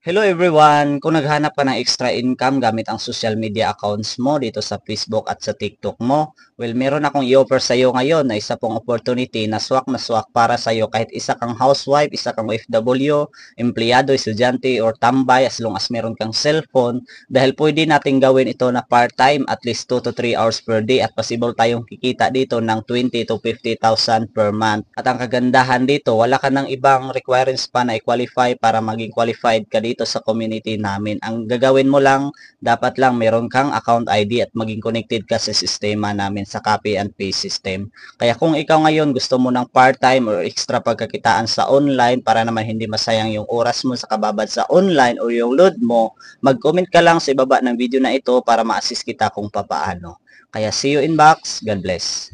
Hello everyone! Kung naghanap ka ng extra income gamit ang social media accounts mo dito sa Facebook at sa TikTok mo, well, meron akong i-offer sa iyo ngayon na isa pong opportunity na swak para sa iyo kahit isa kang housewife, isa kang OFW, empleyado, estudyante, or tambay as long as meron kang cellphone dahil pwede nating gawin ito na part-time at least 2 to 3 hours per day at possible tayong kikita dito ng 20 to 50,000 per month. At ang kagandahan dito, wala ka ng ibang requirements pa na i-qualify para maging qualified ka dito sa community namin. Ang gagawin mo lang, dapat lang meron kang account ID at maging connected ka sa sistema namin sa copy and paste system. Kaya kung ikaw ngayon gusto mo ng part-time or extra pagkakitaan sa online para naman hindi masayang yung oras mo sa kababad sa online o yung load mo, mag-comment ka lang sa ibaba ng video na ito para ma-assist kita kung papaano. Kaya see you in box. God bless.